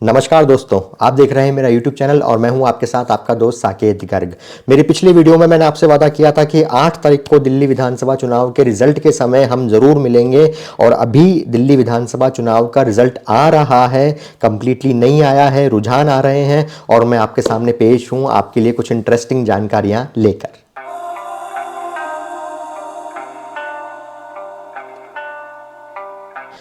नमस्कार दोस्तों, आप देख रहे हैं मेरा YouTube चैनल और मैं हूं आपके साथ आपका दोस्त साकेत गर्ग। मेरी पिछली वीडियो में मैंने आपसे वादा किया था कि 8 तारीख को दिल्ली विधानसभा चुनाव के रिजल्ट के समय हम ज़रूर मिलेंगे और अभी दिल्ली विधानसभा चुनाव का रिजल्ट आ रहा है, कंप्लीटली नहीं आया है, रुझान आ रहे हैं और मैं आपके सामने पेश हूँ आपके लिए कुछ इंटरेस्टिंग जानकारियाँ लेकर।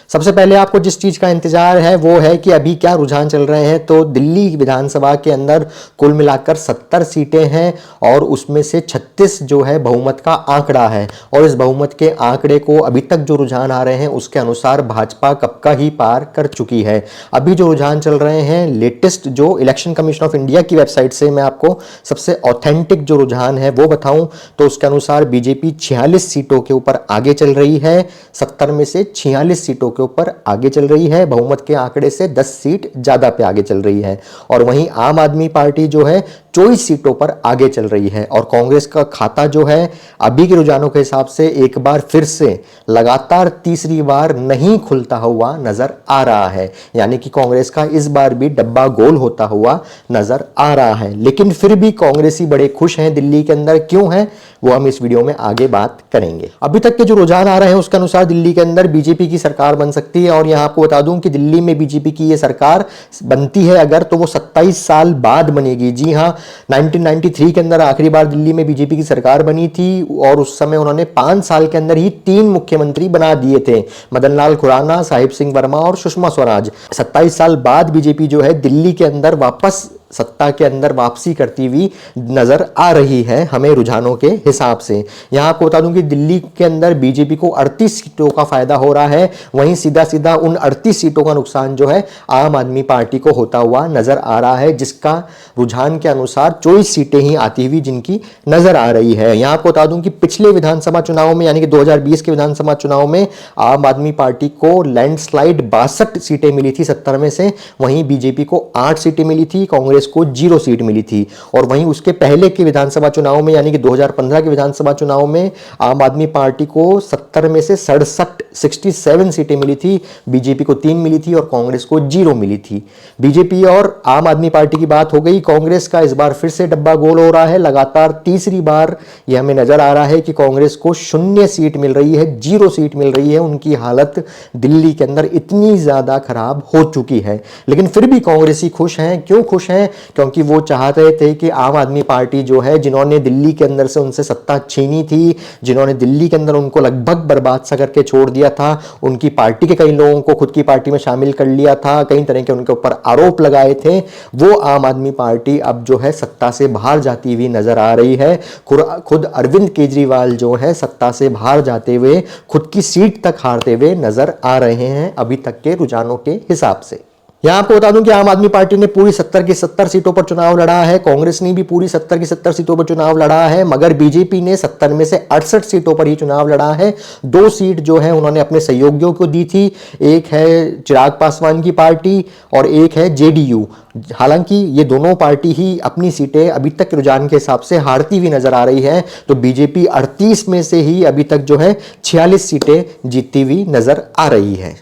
सबसे पहले आपको जिस चीज का इंतजार है वो है कि अभी क्या रुझान चल रहे हैं। तो दिल्ली विधानसभा के अंदर कुल मिलाकर 70 सीटें हैं और उसमें से 36 जो है बहुमत का आंकड़ा है और इस बहुमत के आंकड़े को अभी तक जो रुझान आ रहे हैं उसके अनुसार भाजपा कब का ही पार कर चुकी है। अभी जो रुझान चल रहे हैं लेटेस्ट जो इलेक्शन कमीशन ऑफ इंडिया की वेबसाइट से मैं आपको सबसे ऑथेंटिक जो रुझान है वो बताऊं तो उसके अनुसार बीजेपी 46 सीटों के ऊपर आगे चल रही है, 70 में से 46 सीटों के ऊपर आगे चल रही है, बहुमत के आंकड़े से 10 सीट ज्यादा पे आगे चल रही है। और वहीं आम आदमी पार्टी जो है 24 सीटों पर आगे चल रही है और कांग्रेस का खाता जो है अभी के रुझानों के हिसाब से एक बार फिर से लगातार तीसरी बार नहीं खुलता हुआ नजर आ रहा है, यानी कि कांग्रेस का इस बार भी डब्बा गोल होता हुआ नजर आ रहा है। लेकिन फिर भी कांग्रेसी बड़े खुश हैं दिल्ली के अंदर, क्यों है वो हम इस वीडियो में आगे बात करेंगे। अभी तक के जो रुझान आ रहे हैं उसके अनुसार दिल्ली के अंदर बीजेपी की सरकार बन सकती है और यहां आपको बता दूं कि दिल्ली में बीजेपी की ये सरकार बनती है अगर तो वो 27 साल बाद बनेगी। जी हां, 1993 के अंदर आखिरी बार दिल्ली में बीजेपी की सरकार बनी थी और उस समय उन्होंने 5 साल के अंदर ही 3 मुख्यमंत्री बना दिए थे, मदन लाल खुराना, साहिब सिंह वर्मा और सुषमा स्वराज। 27 साल बाद बीजेपी जो है दिल्ली के अंदर वापस सत्ता के अंदर वापसी करती हुई नजर आ रही है हमें रुझानों के हिसाब से। यहां आपको बता दूं कि दिल्ली के अंदर बीजेपी को 38 सीटों का फायदा हो रहा है, वहीं सीधा सीधा उन 38 सीटों का नुकसान जो है आम आदमी पार्टी को होता हुआ नजर आ रहा है, जिसका रुझान के अनुसार 24 सीटें ही आती हुई जिनकी नजर आ रही है। यहां आपको बता दूं कि पिछले विधानसभा चुनाव में यानी कि 2020 के विधानसभा चुनाव में आम आदमी पार्टी को लैंडस्लाइड 62 सीटें मिली थी 70 में से, वहीं बीजेपी को 8 सीटें मिली थी, कांग्रेस को 0 सीट मिली थी। और वहीं उसके पहले के विधानसभा चुनाव में यानी कि 2015 के विधानसभा चुनाव में आम आदमी पार्टी को 70 में से 67 सीटें मिली थी, बीजेपी को 3 मिली थी और कांग्रेस को 0 मिली थी। बीजेपी और आम आदमी पार्टी की बात हो गई, कांग्रेस का इस बार फिर से डब्बा गोल हो रहा है, लगातार तीसरी बार यह हमें नजर आ रहा है कि कांग्रेस को 0 सीट मिल रही है, 0 सीट मिल रही है। उनकी हालत दिल्ली के अंदर इतनी ज्यादा खराब हो चुकी है, लेकिन फिर भी कांग्रेसी खुश हैं। क्यों खुश हैं? क्योंकि वो चाहते थे कि आम आदमी पार्टी जो है, जिन्होंने दिल्ली के अंदर से उनसे सत्ता छीनी थी, जिन्होंने दिल्ली के अंदर उनको लगभग बर्बाद सा करके छोड़ दिया था, उनकी पार्टी के कई लोगों को खुद की पार्टी में शामिल कर लिया था, कई तरह के उनके ऊपर आरोप लगाए थे, वो आम आदमी पार्टी अब जो है सत्ता से बाहर जाती हुई नजर आ रही है। खुद अरविंद केजरीवाल जो है सत्ता से बाहर जाते हुए खुद की सीट तक हारते हुए नजर आ रहे हैं अभी तक के रुझानों के हिसाब से। यहां आपको बता दूं कि आम आदमी पार्टी ने पूरी 70 की 70 सीटों पर चुनाव लड़ा है, कांग्रेस ने भी पूरी 70 की 70 सीटों पर चुनाव लड़ा है, मगर बीजेपी ने 70 में से 68 सीटों पर ही चुनाव लड़ा है। 2 सीट जो है उन्होंने अपने सहयोगियों को दी थी, एक है चिराग पासवान की पार्टी और एक है जेडीयू। हालांकि ये दोनों पार्टी ही अपनी सीटें अभी तक के रुझान के हिसाब से हारती हुई नजर आ रही है, तो बीजेपी 38 में से ही अभी तक जो है 46 सीटें जीतती हुई नजर आ रही है।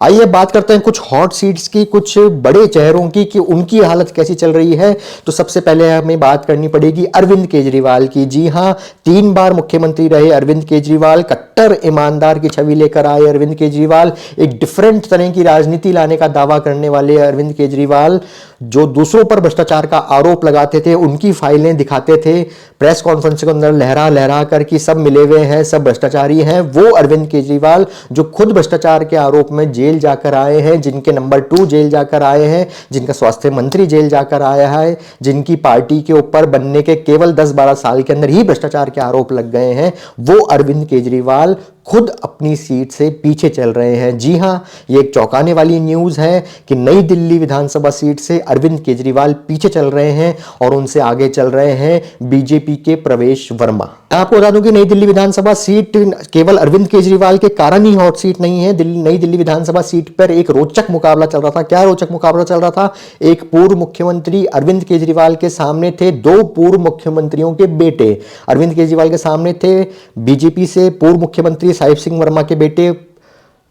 आइए बात करते हैं कुछ हॉट सीट्स की, कुछ बड़े चेहरों की कि उनकी हालत कैसी चल रही है। तो सबसे पहले हमें बात करनी पड़ेगी अरविंद केजरीवाल की। जी हां, 3 बार मुख्यमंत्री रहे अरविंद केजरीवाल, कट्टर ईमानदार की छवि लेकर आए अरविंद केजरीवाल, एक डिफरेंट तरह की राजनीति लाने का दावा करने वाले अरविंद केजरीवाल, जो दूसरों पर भ्रष्टाचार का आरोप लगाते थे, उनकी फाइलें दिखाते थे प्रेस कॉन्फ्रेंस के अंदर लहरा लहरा कर कि सब मिले हुए हैं, सब भ्रष्टाचारी हैं, वो अरविंद केजरीवाल जो खुद भ्रष्टाचार के आरोप में जेल जाकर आए हैं, जिनके नंबर 2 जेल जाकर आए हैं, जिनका स्वास्थ्य मंत्री जेल जाकर आया है, जिनकी पार्टी के ऊपर बनने के केवल 10-12 साल के अंदर ही भ्रष्टाचार के आरोप लग गए हैं, वो अरविंद केजरीवाल खुद अपनी सीट से पीछे चल रहे हैं। जी हां, ये एक चौंकाने वाली न्यूज है कि नई दिल्ली विधानसभा सीट से अरविंद केजरीवाल पीछे चल रहे हैं और उनसे आगे चल रहे हैं बीजेपी के प्रवेश वर्मा। आपको बता दूं कि नई दिल्ली विधानसभा सीट केवल अरविंद केजरीवाल के कारण ही हॉट सीट नहीं है। नई दिल्ली विधानसभा सीट पर एक रोचक मुकाबला चल रहा था। क्या रोचक मुकाबला चल रहा था? एक पूर्व मुख्यमंत्री अरविंद केजरीवाल के सामने थे 2 पूर्व मुख्यमंत्रियों के बेटे। अरविंद केजरीवाल के सामने थे बीजेपी से पूर्व मुख्यमंत्री साहिब सिंह वर्मा के बेटे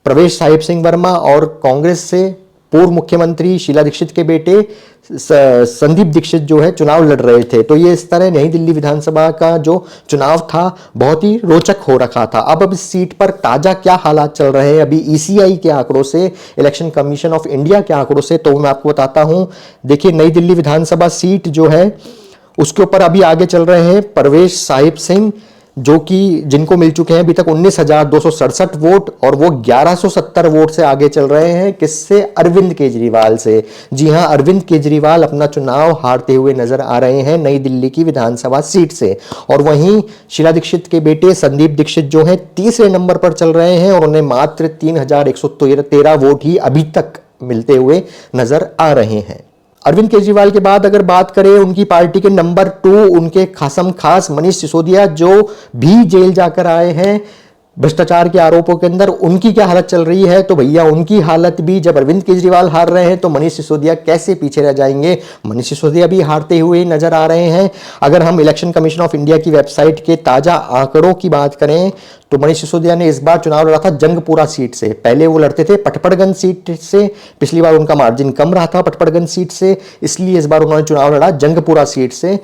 प्रवेश साहिब सिंह वर्मा और कांग्रेस से पूर्व मुख्यमंत्री शीला दीक्षित के बेटे संदीप दीक्षित जो है चुनाव लड़ रहे थे। तो ये इस तरह नई दिल्ली विधानसभा का जो चुनाव था बहुत ही रोचक हो रखा था। अब इस सीट पर ताजा क्या हालात चल रहे हैं अभी ईसीआई के आंकड़ों से, इलेक्शन कमीशन ऑफ इंडिया के आंकड़ों से, तो मैं आपको बताता हूं। देखिए नई दिल्ली विधानसभा सीट जो है उसके ऊपर अभी आगे चल रहे हैं परवेश साहिब सिंह, जो कि जिनको मिल चुके हैं अभी तक 19,267 वोट, और वो 1170 वोट से आगे चल रहे हैं। किससे? अरविंद केजरीवाल से। जी हां, अरविंद केजरीवाल अपना चुनाव हारते हुए नजर आ रहे हैं नई दिल्ली की विधानसभा सीट से। और वहीं शीला दीक्षित के बेटे संदीप दीक्षित जो है तीसरे नंबर पर चल रहे हैं और उन्हें मात्र 3,113 वोट ही अभी तक मिलते हुए नजर आ रहे हैं। अरविंद केजरीवाल के बाद अगर बात करें उनकी पार्टी के नंबर 2 उनके खासम खास मनीष सिसोदिया, जो भी जेल जाकर आए हैं भ्रष्टाचार के आरोपों के अंदर, उनकी क्या हालत चल रही है? तो भैया उनकी हालत भी, जब अरविंद केजरीवाल हार रहे हैं तो मनीष सिसोदिया कैसे पीछे रह जाएंगे? मनीष सिसोदिया भी हारते हुए नजर आ रहे हैं। अगर हम इलेक्शन कमीशन ऑफ इंडिया की वेबसाइट के ताजा आंकड़ों की बात करें तो मनीष सिसोदिया ने इस बार चुनाव लड़ा था जंगपुरा सीट से। पहले वो लड़ते थे पटपड़गंज सीट से, पिछली बार उनका मार्जिन कम रहा था पटपड़गंज सीट से, इसलिए इस बार उन्होंने चुनाव लड़ा जंगपुरा सीट से।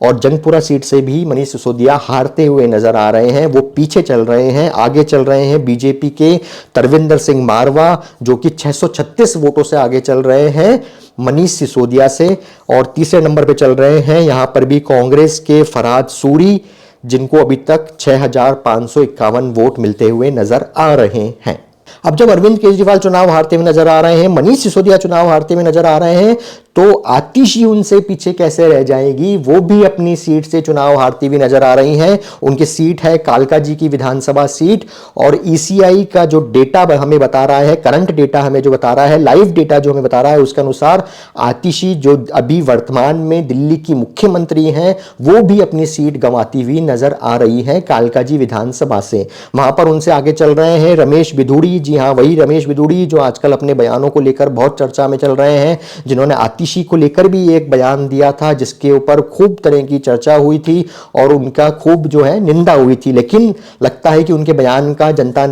और जंगपुरा सीट से भी मनीष सिसोदिया हारते हुए नजर आ रहे हैं। वो पीछे चल रहे हैं, आगे चल रहे हैं बीजेपी के तरविंदर सिंह मारवा, जो कि 636 वोटों से आगे चल रहे हैं मनीष सिसोदिया से। और तीसरे नंबर पे चल रहे हैं यहां पर भी कांग्रेस के फरहाद सूरी, जिनको अभी तक 6,551 वोट मिलते हुए नजर आ रहे हैं। अब जब अरविंद केजरीवाल चुनाव हारते हुए नजर आ रहे हैं, मनीष सिसोदिया चुनाव हारते हुए नजर आ रहे हैं, तो आतिशी उनसे पीछे कैसे रह जाएगी? वो भी अपनी सीट से चुनाव हारती हुई नजर आ रही हैं। उनकी सीट है कालका जी की विधानसभा सीट, और ईसीआई का जो डेटा हमें बता रहा है, करंट डेटा हमें जो बता रहा है, लाइव डेटा जो हमें बता रहा है, उसके अनुसार आतिशी जो अभी वर्तमान में दिल्ली की मुख्यमंत्री हैं, वो भी अपनी सीट गंवाती हुई नजर आ रही है कालका जी विधानसभा से। वहां पर उनसे आगे चल रहे हैं रमेश बिधूड़ी। जी हां, वही रमेश बिधूड़ी जो आजकल अपने बयानों को लेकर बहुत चर्चा में चल रहे हैं, जिन्होंने आतिशी को लेकर भी एक बयान दिया था जिसके ऊपर खूब तरह की चर्चा हुई थी और उनका खूब जो है निंदा हुई थी। लेकिन लगता है कि उनके बयान का जनता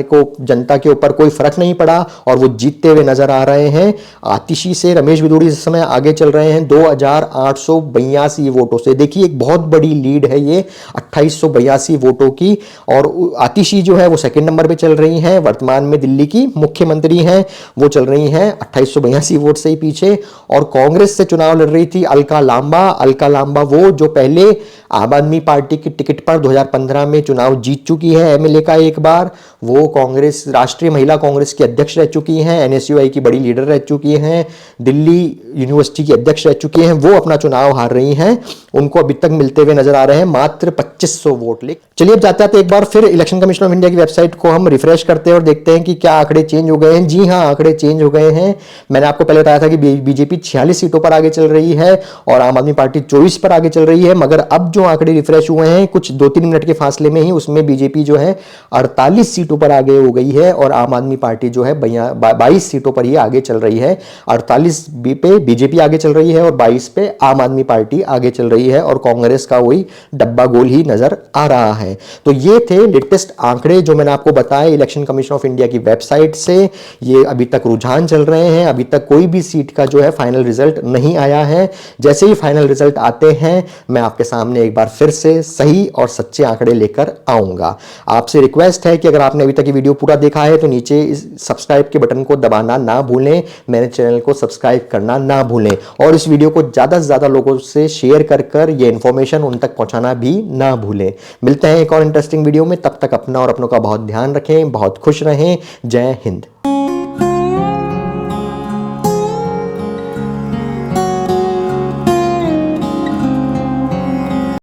के ऊपर कोई फर्क नहीं पड़ा और वो जीतते हुए नजर आ रहे हैं। आतिशी से रमेश बिधूड़ी इस समय आगे चल रहे हैं 2,882 वोटों से। देखिए एक बहुत बड़ी लीड है ये 2882 वोटों की। और आतिशी जो है वो सेकंड नंबर पे चल रही हैं, वर्तमान में दिल्ली की मुख्यमंत्री हैं, वो चल रही हैं 2882 वोट से ही पीछे। और कांग्रेस से चुनाव लड़ रही थी अलका लांबा, वो जो पहले आम आदमी पार्टी की टिकट पर 2015 में चुनाव जीत चुकी है एमएलए का एक बार। वो कांग्रेस, राष्ट्रीय महिला कांग्रेस की अध्यक्ष रह चुकी हैं, एनएसयूआई की बड़ी लीडर रह चुकी हैं, दिल्ली यूनिवर्सिटी की अध्यक्ष रह चुकी हैं। वो अपना चुनाव हार रही हैं, उनको अभी तक मिलते हुए नजर आ रहे हैं मात्र 2500 वोट। चलिए अब जाते हैं एक बार फिर इलेक्शन कमीशन ऑफ इंडिया की वेबसाइट को हम रिफ्रेश करते हैं और देखते हैं कि क्या आंकड़े चेंज हो गए हैं। जी हां, आंकड़े चेंज हो गए हैं। मैंने आपको पहले बताया था कि बीजेपी 46 सीटों पर आगे चल रही है और आम आदमी पार्टी 24 पर आगे चल रही है, मगर अब जो आंकड़े रिफ्रेश हुए हैं कुछ 2-3 मिनट के फासले में ही, उसमें बीजेपी जो है 48 सीटों पर आगे हो गई है और आम आदमी पार्टी जो है 22 सीटों पर ही आगे चल रही है। 48 पे बीजेपी आगे चल रही है और 22 पे आम आदमी पार्टी आगे चल रही है और कांग्रेस का वही डब्बा गोल ही नजर आ रहा है। तो ये थे लेटेस्ट आंकड़े जो मैंने आपको बताए इलेक्शन कमीशन ऑफ इंडिया की वेबसाइट से। ये अभी तक रुझान चल रहे हैं, अभी तक कोई भी सीट का जो है फाइनल रिजल्ट नहीं आया है। जैसे ही फाइनल रिजल्ट आते हैं मैं आपके सामने एक बार फिर से सही और सच्चे आंकड़े लेकर आऊंगा। आपसे रिक्वेस्ट है कि अगर आपने अभी तक ये वीडियो पूरा देखा है तो नीचे इस सब्सक्राइब के बटन को दबाना ना भूलें, मेरे चैनल को सब्सक्राइब करना ना भूलें और इस वीडियो को ज्यादा से ज्यादा लोगों से शेयर कर ये इंफॉर्मेशन उन तक पहुंचाना भी ना भूलें। मिलते हैं एक और इंटरेस्टिंग वीडियो में, तब तक अपना और अपनों का बहुत ध्यान रखें, बहुत खुश रहें। जय हिंद।